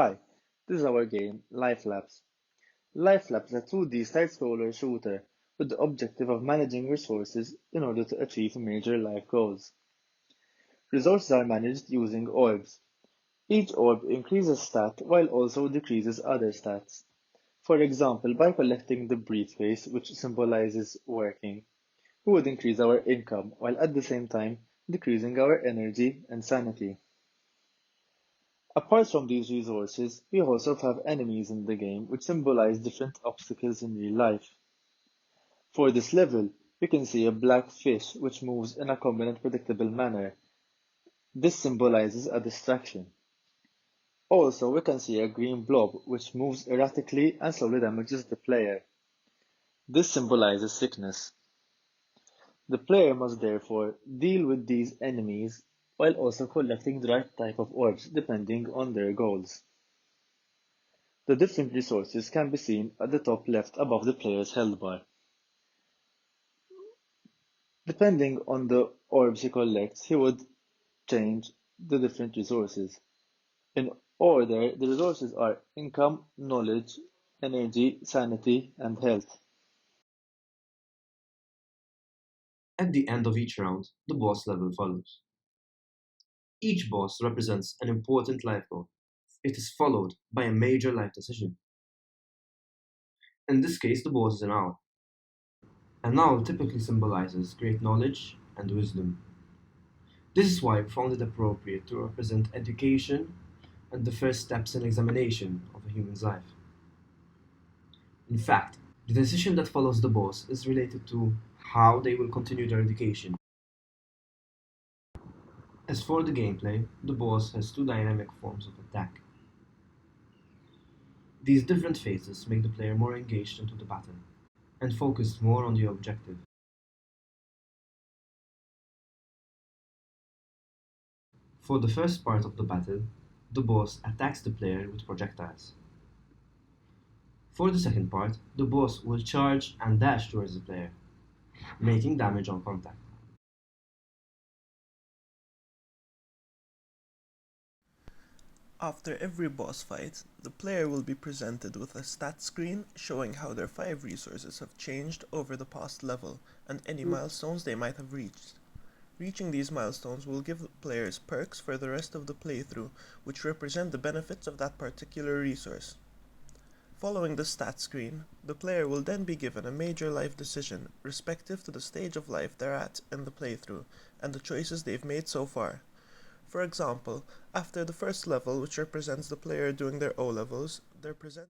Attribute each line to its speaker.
Speaker 1: Hi, this is our game, LifeLapse. LifeLapse is a 2D side-scroller shooter with the objective of managing resources in order to achieve major life goals. Resources are managed using orbs. Each orb increases stat while also decreases other stats. For example, by collecting the briefcase, which symbolizes working, we would increase our income while at the same time decreasing our energy and sanity. Apart from these resources, we also have enemies in the game which symbolize different obstacles in real life. For this level, we can see a black fish which moves in a common and predictable manner. This symbolizes a distraction. Also, we can see a green blob which moves erratically and slowly damages the player. This symbolizes sickness. The player must therefore deal with these enemies while also collecting the right type of orbs depending on their goals. The different resources can be seen at the top left above the player's health bar. Depending on the orbs he collects, he would change the different resources. In order, the resources are income, knowledge, energy, sanity, and health.
Speaker 2: At the end of each round, the boss level follows. Each boss represents an important life goal. It is followed by a major life decision. In this case, the boss is an owl. An owl typically symbolizes great knowledge and wisdom. This is why we found it appropriate to represent education and the first steps in examination of a human's life. In fact, the decision that follows the boss is related to how they will continue their education. As for the gameplay, the boss has two dynamic forms of attack. These different phases make the player more engaged into the battle and focused more on the objective. For the first part of the battle, the boss attacks the player with projectiles. For the second part, the boss will charge and dash towards the player, making damage on contact.
Speaker 3: After every boss fight, the player will be presented with a stat screen showing how their 5 resources have changed over the past level and any milestones they might have reached. Reaching these milestones will give players perks for the rest of the playthrough, which represent the benefits of that particular resource. Following the stat screen, the player will then be given a major life decision respective to the stage of life they're at in the playthrough and the choices they've made so far. For example, after the first level, which represents the player doing their O-levels, they're presented